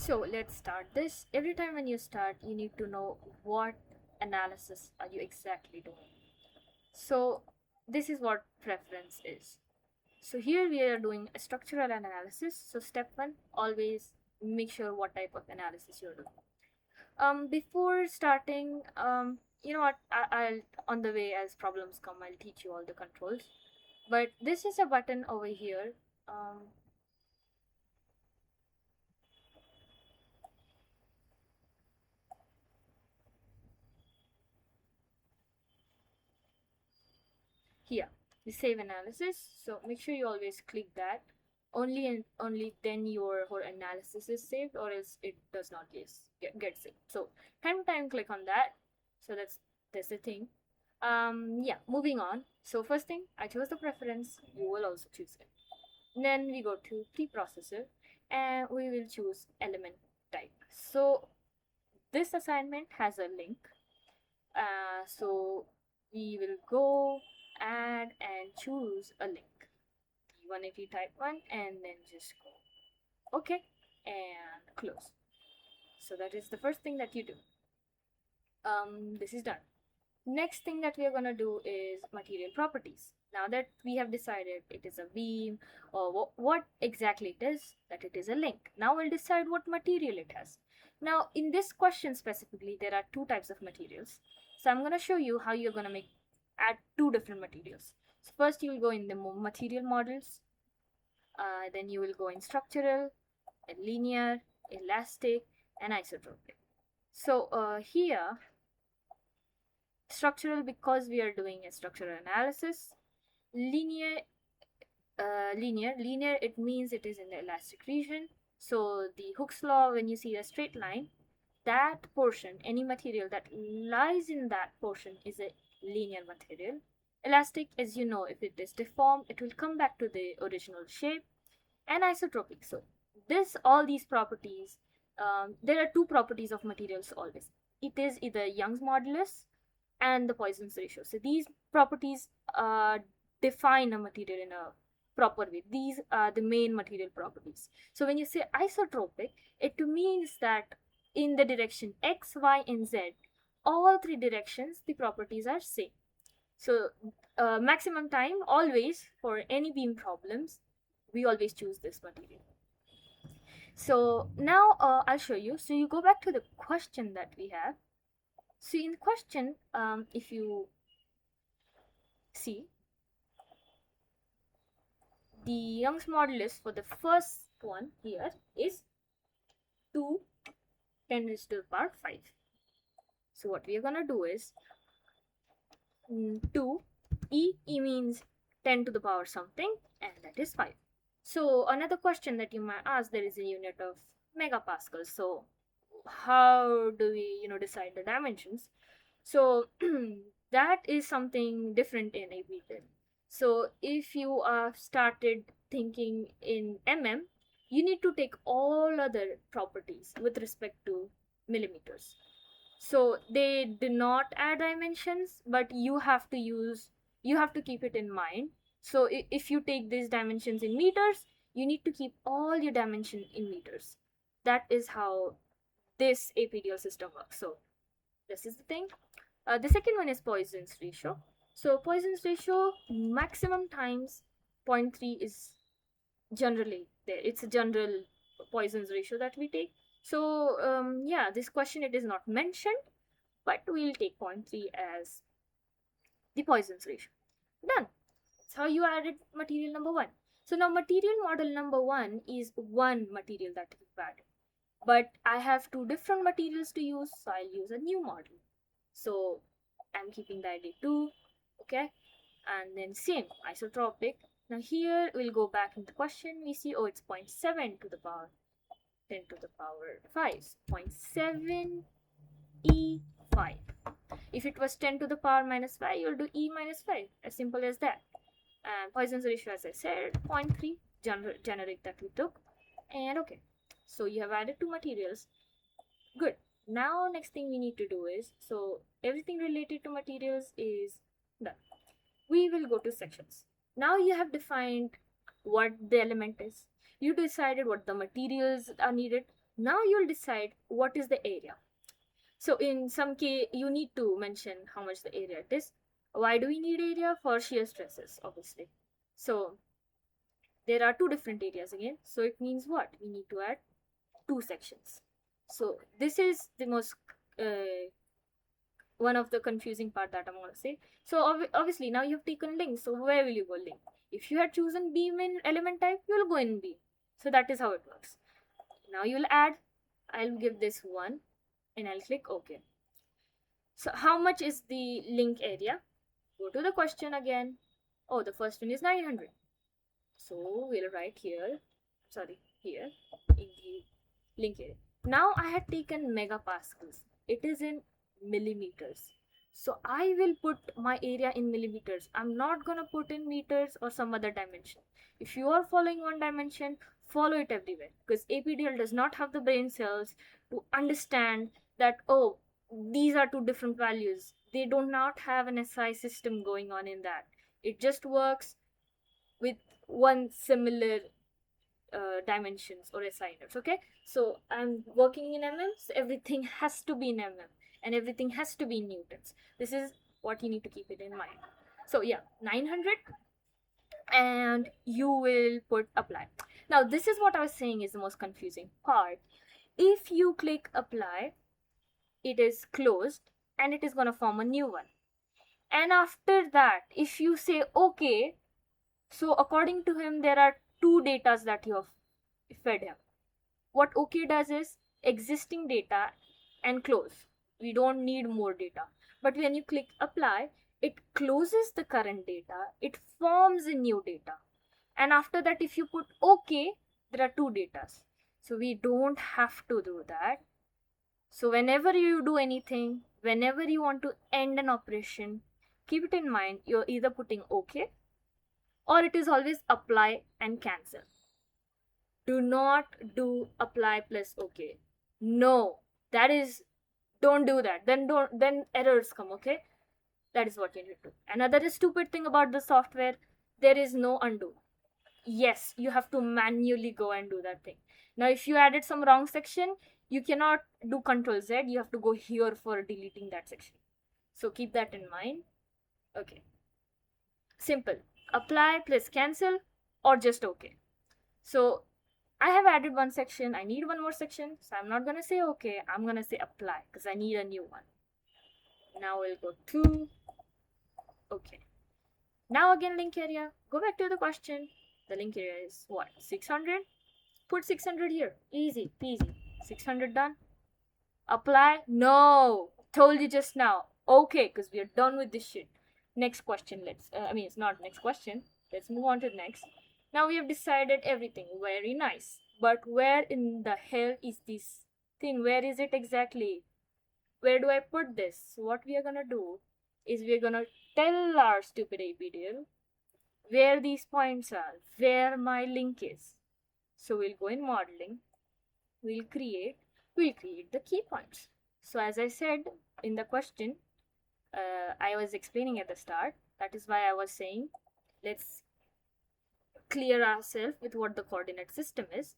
So let's start this. Every time when you start, you need to know what analysis are you exactly doing. So this is what preference is. So here we are doing a structural analysis. So step one, always make sure what type of analysis you're doing. Before starting, you know what? I'll on the way as problems come, I'll teach you all the controls. But this is a button over here. Um, Here, the save analysis. So make sure you always click that. Only and only then your whole analysis is saved, or else it does not get saved. So time to time click on that. So that's the thing. Yeah, moving on. So first thing, I chose the preference. You will also choose it. Then we go to preprocessor, and we will choose element type. So this assignment has a link. So we will go add and choose a link, 180 type 1, and then just go okay and close. So that is the first thing that you do. This is done. Next thing that we are going to do is material properties. Now that we have decided it is a beam or what exactly it is, that it is a link, now we'll decide what material it has. Now in this question specifically, there are two types of materials. So I'm going to show you how you're going to add two different materials. So first you will go in the material models, then you will go in structural, linear, elastic, and isotropic. So here structural, because we are doing a structural analysis. Linear it means it is in the elastic region. So the Hooke's law, when you see a straight line, that portion, any material that lies in that portion, is a linear material. Elastic, as you know, if it is deformed, it will come back to the original shape. And isotropic, so all these properties, there are two properties of materials always. It is either Young's modulus and the Poisson's ratio. So these properties define a material in a proper way. These are the main material properties. So when you say isotropic, it means that in the direction x, y, and z, all three directions, the properties are same. So maximum time, always for any beam problems, we always choose this material. So now I'll show you. So you go back to the question that we have. So in the question, if you see, the Young's modulus for the first one here is 2 10 raised to the power 5. So what we are going to do is 2, E means 10 to the power something, and that is 5. So another question that you might ask, there is a unit of megapascals. So how do we decide the dimensions? So that is something different in APDL. So if you started thinking in mm, you need to take all other properties with respect to millimeters. So they do not add dimensions, but you have to keep it in mind. So if you take these dimensions in meters, you need to keep all your dimension in meters. That is how this APDL system works. So this is the thing. The second one is Poisson's ratio. So Poisson's ratio, maximum times 0.3 is generally there. It's a general Poisson's ratio that we take. So yeah, this question, it is not mentioned, but we'll take 0.3 as the Poisson's ratio. Done. That's how you added material number 1. So now material model number 1 is one material that you've added. But I have two different materials to use, so I'll use a new model. So I'm keeping the ID 2, okay? And then same, isotropic. Now here we'll go back in the question. We see, oh, it's 0.7 to the power 10 to the power 5. 0.7 E5. If it was 10 to the power minus 5, you'll do E minus 5. As simple as that. And Poisson's ratio, as I said, 0.3, generic that we took. And okay, so you have added two materials. Good. Now next thing we need to do is, so everything related to materials is done. We will go to sections. Now you have defined what the element is. You decided what the materials are needed. Now you'll decide what is the area. So in some case, you need to mention how much the area it is. Why do we need area? For shear stresses, obviously. So there are two different areas again. So it means what? We need to add two sections. So this is the most one of the confusing part that I'm gonna say. So obviously now you've taken link. So where will you go link? If you had chosen beam in element type, you'll go in beam. So that is how it works. Now you'll add. I'll give this 1 and I'll click OK. So how much is the link area? Go to the question again. Oh, the first one is 900. So we'll write here, sorry, here in the link area. Now I had taken megapascals. It is in millimeters. So I will put my area in millimeters. I'm not gonna put in meters or some other dimension. If you are following one dimension, follow it everywhere, because APDL does not have the brain cells to understand that, oh, these are two different values. They do not have an SI system going on in that. It just works with one similar dimensions or assigners. Okay, so I'm working in mm, so everything has to be in mm and everything has to be in newtons. This is what you need to keep it in mind. So yeah, 900, and you will put apply. Now this is what I was saying is the most confusing part. If you click apply, it is closed and it is going to form a new one. And after that, if you say okay, so according to him, there are two datas that you have fed him. What OK does is existing data and close. We don't need more data. But when you click apply, it closes the current data. It forms a new data. And after that, if you put OK, there are two datas. So we don't have to do that. So whenever you do anything, whenever you want to end an operation, keep it in mind, you're either putting OK or it is always apply and cancel. Do not do apply plus OK. No, that is, don't do that. Then errors come, okay? That is what you need to do. Another stupid thing about the software, there is no undo. Yes, you have to manually go and do that thing. Now, if you added some wrong section, you cannot do Control Z. You have to go here for deleting that section. So keep that in mind. Okay. Simple. Apply plus cancel or just OK. So I have added one section. I need one more section. So I'm not going to say OK. I'm going to say apply because I need a new one. Now we'll go to OK. Now again link area. Go back to the question. The link area is what? 600? Put 600 here. Easy peasy. 600 done. Apply? No. Told you just now. Okay, because we are done with this shit. Next question. It's not next question. Let's move on to the next. Now we have decided everything. Very nice. But where in the hell is this thing? Where is it exactly? Where do I put this? So what we are gonna do is we're gonna tell our stupid APDL where these points are, where my link is. So we'll go in modeling. We'll create the key points. So as I said in the question, I was explaining at the start. That is why I was saying, let's clear ourselves with what the coordinate system is.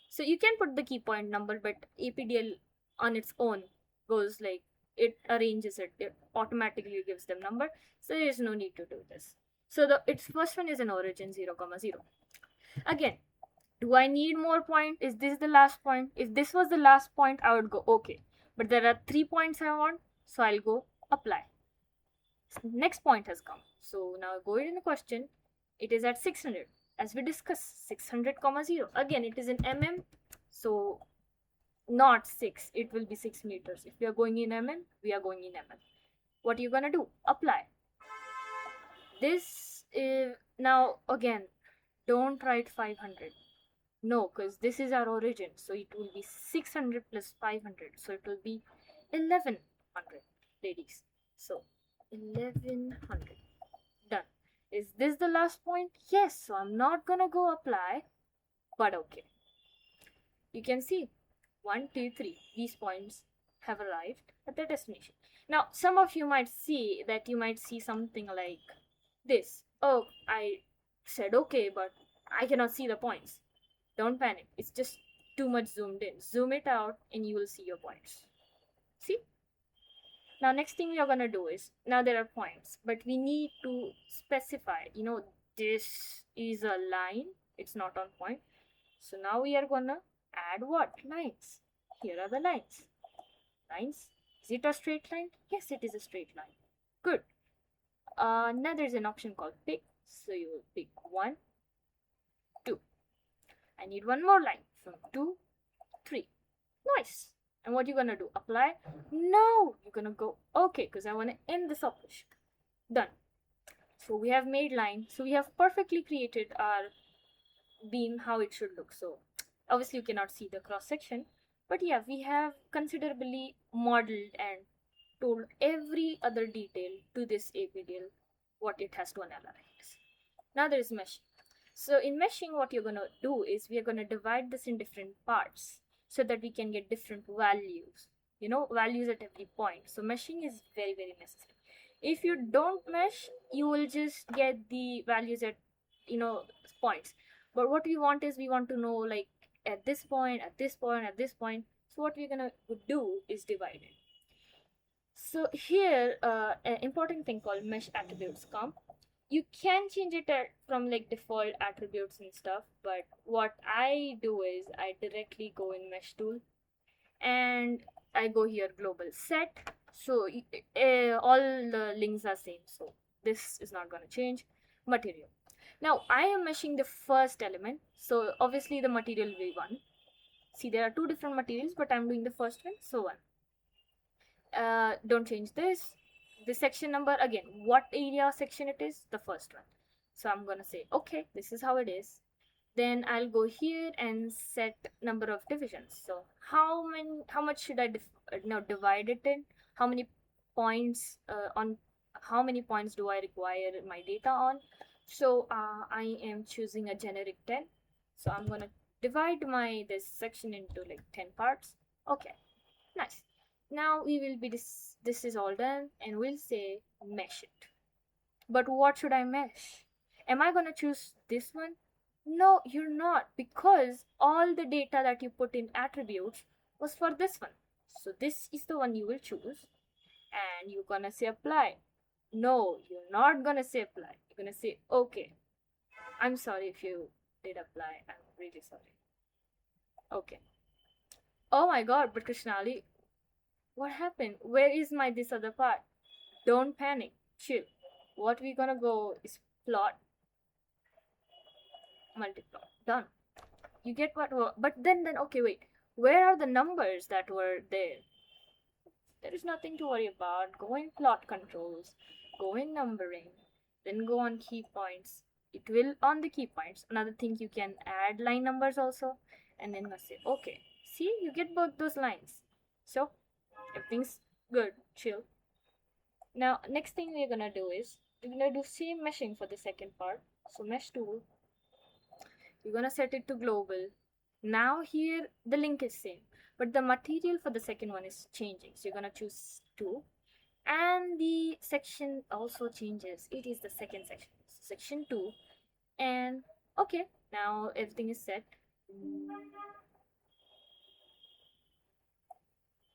So you can put the key point number, but APDL on its own goes like, it arranges it automatically gives them number. So there is no need to do this. So its first one is an origin 0, 0. Again, do I need more point? Is this the last point? If this was the last point, I would go okay. But there are 3 points I want, so I'll go apply. Next point has come. So now go in the question. It is at 600. As we discussed, 600, 0. Again, it is in mm. So not 6. It will be 6 meters. If we are going in mm, we are going in mm. What are you going to do? Apply. This is, now again, don't write 500. No, because this is our origin. So it will be 600 plus 500. So it will be 1100, ladies. So 1100. Done. Is this the last point? Yes. So I'm not gonna go apply, but okay. You can see 1, 2, 3. These points have arrived at their destination. Now, some of you might see that you might see something like this. Oh, I said okay, but I cannot see the points. Don't panic. It's just too much zoomed in. Zoom it out and you will see your points. See? Now next thing we are gonna do is, now there are points, but we need to specify, this is a line, it's not on point. So now we are gonna add what? Lines. Here are the lines. Lines. Is it a straight line? Yes, it is a straight line. Good. Now there's an option called pick. So you will pick 1, 2. I need one more line from 2, 3. Nice. And what you gonna do? Apply? No, you're gonna go okay, because I want to end this operation. Done. So we have made line. So we have perfectly created our beam how it should look. So obviously you cannot see the cross section, but yeah, we have considerably modeled and told every other detail to this APDL what it has to analyze. Now there is meshing. So in meshing, what you're gonna do is we are gonna divide this in different parts so that we can get different values. Values at every point. So meshing is very, very necessary. If you don't mesh, you will just get the values at points. But what we want is we want to know like at this point, at this point, at this point. So what we're gonna do is divide it. So here, an important thing called mesh attributes comp. You can change it from like default attributes and stuff, but what I do is I directly go in mesh tool and I go here global set. So all the links are same, so this is not going to change. Material. Now I am meshing the first element, so obviously the material will be 1. See, there are 2 different materials, but I'm doing the first one, so 1. Don't change this. The section number, again, what area section it is, the first one. So I'm gonna say okay, this is how it is. Then I'll go here and set number of divisions. So how much should I divide it in? How many points on how many points do I require my data on? So I am choosing a generic 10. So I'm gonna divide this section into like 10 parts. Okay, nice. Now we will be this is all done, and we'll say mesh it. But what should I mesh? Am I gonna choose this one? No, you're not, because all the data that you put in attributes was for this one. So this is the one you will choose, and you're gonna say apply. No, you're not gonna say apply. You're gonna say okay. I'm sorry if you did apply. I'm really sorry. Okay. Oh my god, but Krishnali, what happened? Where is my this other part? Don't panic. Chill. What we gonna go is plot, multiplot. Done. You get what? But then okay, wait. Where are the numbers that were there? There is nothing to worry about. Go in plot controls. Go in numbering. Then go on key points. It will on the key points. Another thing, you can add line numbers also. And then say okay. See, you get both those lines. So everything's good. Chill. Now next thing we're gonna do is we're gonna do same meshing for the second part. So mesh tool, you're gonna set it to global. Now here the link is same, but the material for the second one is changing. So you're gonna choose 2, and the section also changes. It is the second section, section 2, and okay, now everything is set.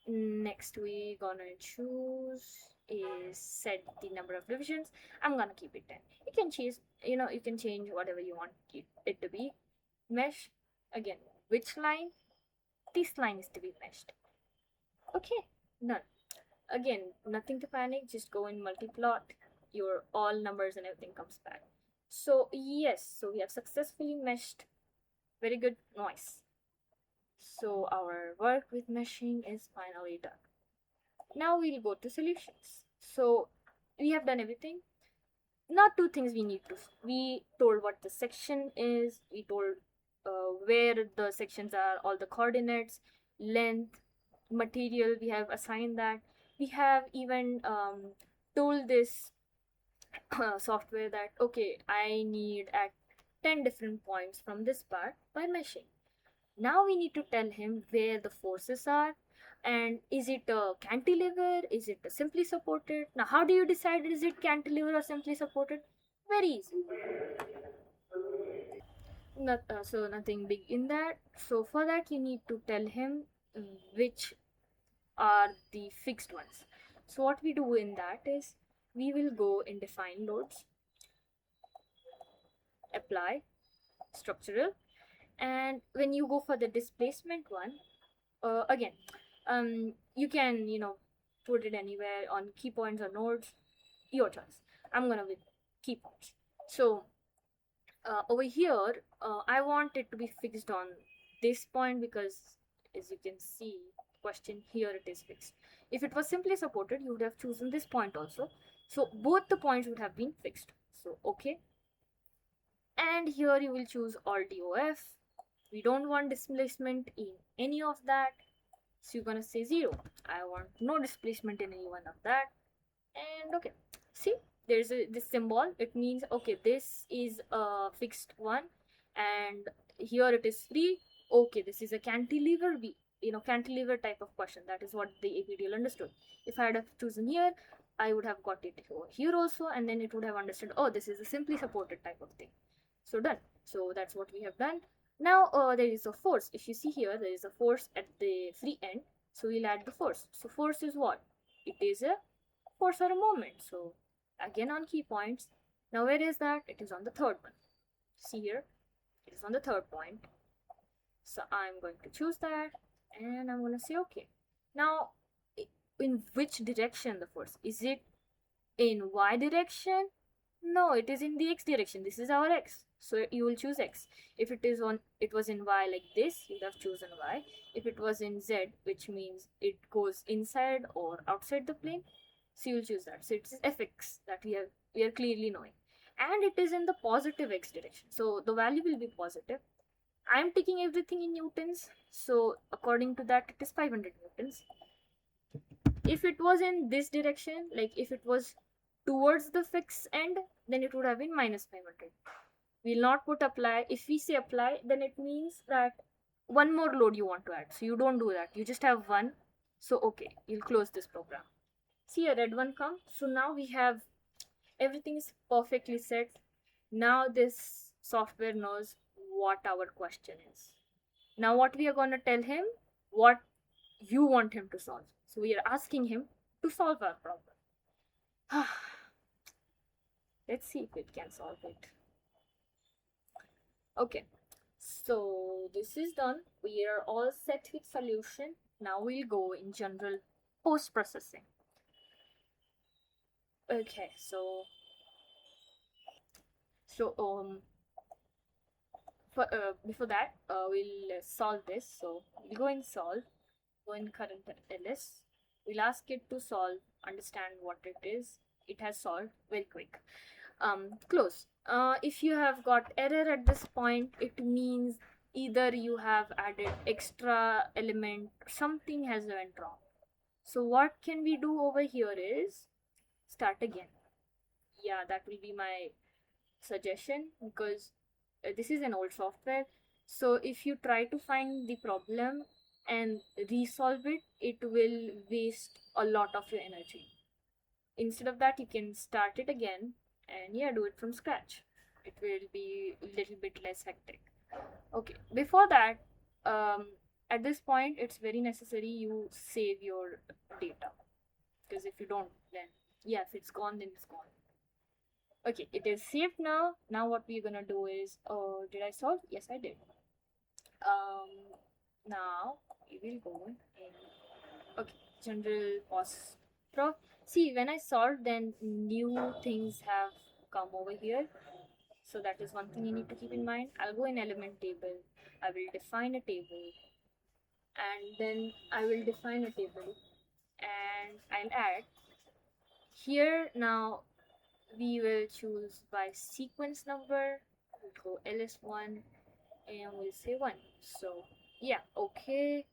Next we gonna choose is set the number of divisions. I'm gonna keep it 10. You can choose, you can change whatever you want it to be. Mesh, again, which line? This line is to be meshed. Okay, done. Again, nothing to panic, just go in multiplot, your all numbers and everything comes back. So yes, so we have successfully meshed. Very good, noise. So our work with meshing is finally done. Now we'll go to solutions. So we have done everything. Now 2 things we need to. We told what the section is. We told where the sections are, all the coordinates, length, material. We have assigned that. We have even told this software that okay, I need at 10 different points from this part by meshing. Now we need to tell him where the forces are, and is it a cantilever, is it a simply supported. Now how do you decide is it cantilever or simply supported? Very easy. So nothing big in that. So for that you need to tell him which are the fixed ones. So what we do in that is we will go in define loads, apply, structural, and when you go for the displacement one, again, you can put it anywhere on key points or nodes, your choice. I'm gonna with key points. So over here, I want it to be fixed on this point because, as you can see, question here it is fixed. If it was simply supported, you would have chosen this point also. So both the points would have been fixed. So okay, and here you will choose Alt DOF. We don't want displacement in any of that, so you're gonna say 0. I want no displacement in any one of that. And okay, see, there's this symbol. It means okay, this is a fixed one, and here it is free. Okay, this is a cantilever cantilever type of question. That is what the APDL understood. If I had have chosen here, I would have got it over here also, and then it would have understood, oh, this is a simply supported type of thing. So done. So that's what we have done. Now there is a force. If you see here, there is a force at the free end, so we'll add the force. So force is what? It is a force or a moment. So again on key points. Now where is that? It is on the third one. See here, it is on the third point. So I'm going to choose that, and I'm going to say okay. Now in which direction the force? Is it in y direction? No, it is in the x direction. This is our x, so you will choose x. If it was in y like this, you would have chosen y. If it was in z, which means it goes inside or outside the plane, so you will choose that. So it is fx that we are clearly knowing, and it is in the positive x direction, so the value will be positive. I am taking everything in newtons, so according to that it is 500 newtons. If it was in this direction, like if it was towards the fixed end, then it would have been minus 500. We'll not put apply. If we say apply, then it means that one more load you want to add. So you don't do that. You just have one. So okay, you'll close this program. See a red one come. So now we have everything is perfectly set. Now this software knows what our question is. Now what we are going to tell him, what you want him to solve. So we are asking him to solve our problem. Let's see if it can solve it. Okay, so this is done. We are all set with solution. Now we'll go in general post-processing. Okay, so before that, we'll solve this. So we'll go in solve, go in current ls. We'll ask it to solve, understand what it is. It has solved very quick. Close. If you have got error at this point, it means either you have added extra element, something has went wrong. So what can we do over here is start again. Yeah, that will be my suggestion, because this is an old software. So if you try to find the problem and resolve it, it will waste a lot of your energy. Instead of that, you can start it again and yeah, do it from scratch. It will be a little bit less hectic. Okay, before that, at this point it's very necessary you save your data, because if you don't, then yeah, if it's gone, then it's gone. Okay, it is saved now. Now what we're gonna do is, did I solve? Yes, I did. Now we will go in. Okay, general pause proc. See, when I solved, then new things have come over here. So that is one thing you need to keep in mind. I'll go in element table. I will define a table, and then I will define a table, and I'll add here. Now we will choose by sequence number. We'll go ls1 and we'll say 1. So yeah, okay.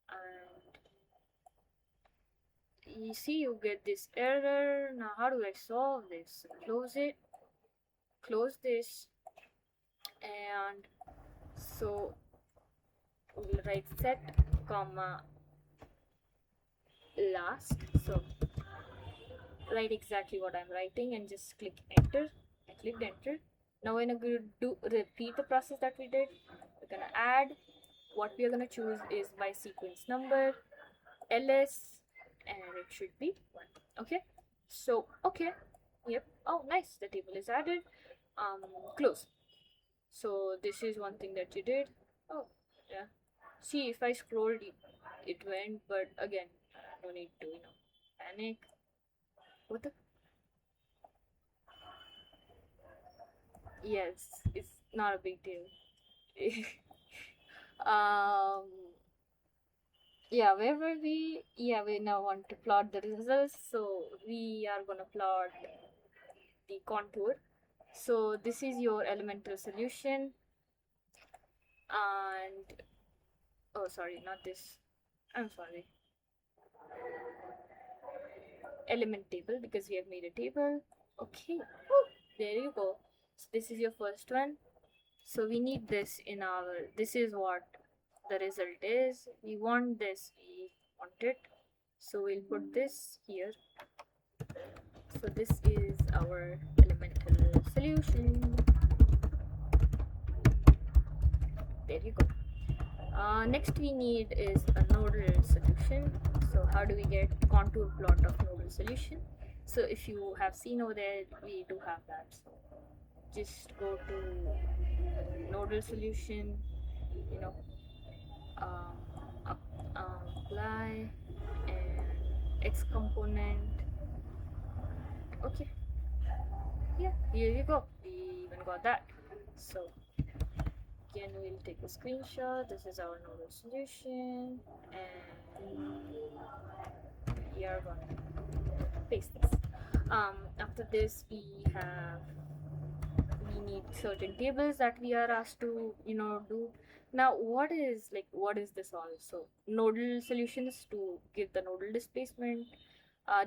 And you see, you get this error. Now how do I solve this? Close it, close this, and so we'll write set comma last. So write exactly what I'm writing and just click enter. I clicked enter. Now we're gonna repeat the process that we did. We're gonna add. What we are gonna choose is by sequence number, ls, and it should be 1. Okay, so okay, yep. Oh, nice, the table is added. Close. So this is one thing that you did. Oh, yeah. See, if I scrolled, it went, but again, no need to, panic. What the? Yes, it's not a big deal. um, yeah, where were we? Yeah, we now want to plot the results. So we are gonna plot the contour. So this is your elemental solution, and oh, sorry, not this. I'm sorry. Element table, because we have made a table. Okay, woo, there you go. So this is your first one. So we need this in our, this is what the result is. We want this, we want it. So we'll put this here. So this is our elemental solution. There you go. Next we need is a nodal solution. So how do we get contour plot of nodal solution? So if you have seen over there, we do have that. So just go to nodal solution, you know, apply and X component. Okay, yeah, here you go. We even got that. So again, we'll take a screenshot. This is our nodal solution, and we are going to paste this. After this, we need certain tables that we are asked to do. Now what is this all? So nodal solutions to give the nodal displacement.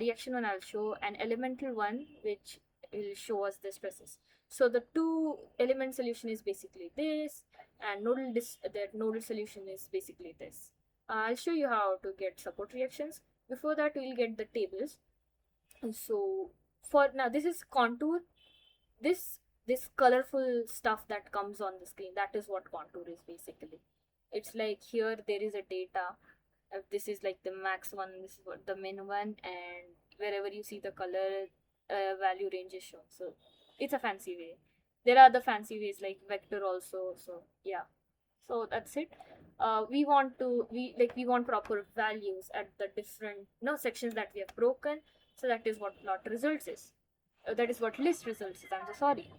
Reaction one I'll show, an elemental one which will show us this process. So the two element solution is basically this, and nodal solution is basically this. I'll show you how to get support reactions. Before that, we'll get the tables. And so for now, this is contour. This colorful stuff that comes on the screen, that is what contour is basically. It's like here there is a data. This is like the max one, this is what the min one, and wherever you see the color value range is shown. So it's a fancy way. There are the fancy ways like vector also. So yeah, so that's it. We want proper values at the different sections that we have broken. So that is what plot results is. That is what list results is. I'm so sorry.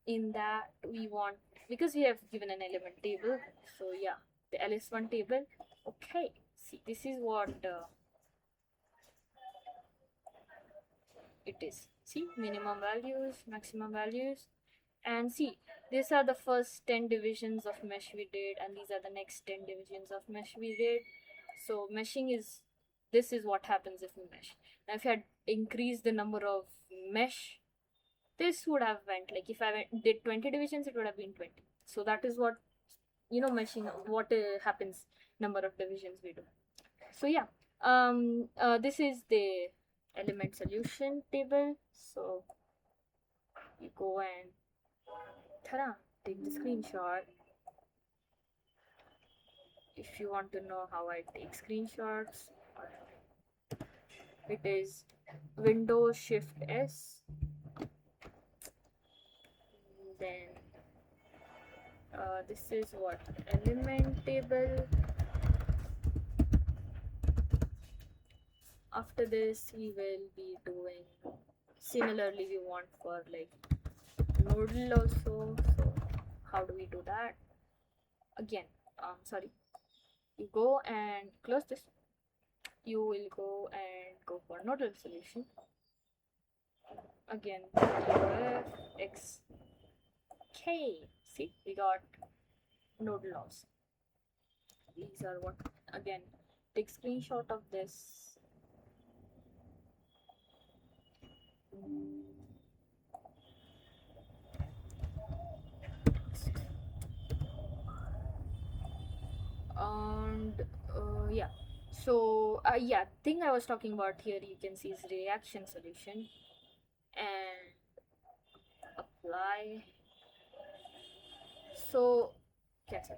In that we want, because we have given an element table, so yeah, the ls1 table. Okay, see, this is what it is. See, minimum values, maximum values, and see, these are the first 10 divisions of mesh we did, and these are the next 10 divisions of mesh we did. So meshing is, this is what happens if we mesh. Now if I had increased the number of mesh, this would have went, like if I did 20 divisions, it would have been 20. So that is what meshing, what happens, number of divisions we do. So yeah, this is the element solution table. So you go and take the screenshot. If you want to know how I take screenshots, it is Windows Shift S, then this is what element table. After this we will be doing similarly, we want for like nodal also. So how do we do that? Again, sorry, you go and close this. You will go and go for nodal solution. Again, X K. See, we got nodal laws. These are what, again, take screenshot of this. And yeah, so yeah, thing I was talking about here, you can see is reaction solution, and apply. So cancel.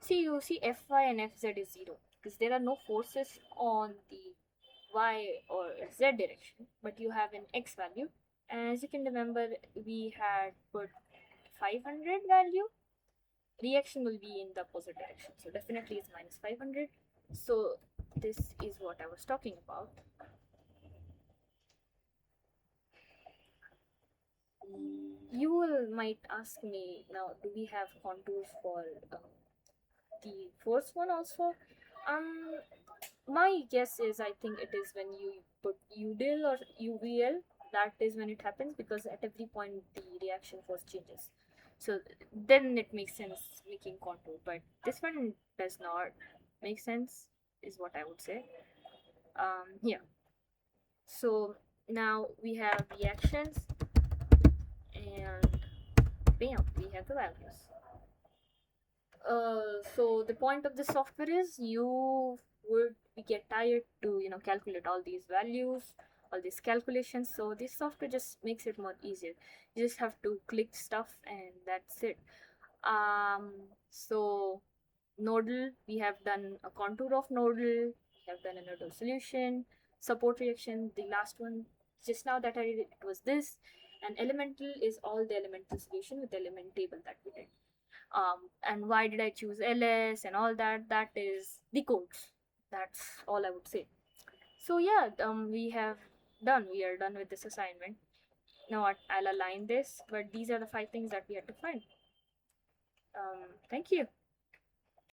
See, you see Fy and Fz is 0 because there are no forces on the y or z direction, but you have an x value. And as you can remember, we had put 500 value. Reaction will be in the opposite direction, so definitely it's minus 500. So this is what I was talking about. You will might ask me now, do we have contours for the first one also? Um, my guess is I think it is when you put UDL or UVL, that is when it happens, because at every point the reaction force changes. So then it makes sense making contour, but this one does not make sense, is what I would say. Yeah. So now we have reactions, and bam, we have the values. So the point of the software is you would get tired to calculate all these values, all these calculations. So this software just makes it more easier. You just have to click stuff and that's it. So nodal, we have done a contour of nodal, we have done a nodal solution, support reaction. The last one just now that I did, it was this, and elemental is all the elemental solution with element table that we did. And why did I choose ls and all that, that is the codes. That's all I would say. So yeah, we are done with this assignment. Now I'll align this, but these are the 5 things that we had to find. Thank you.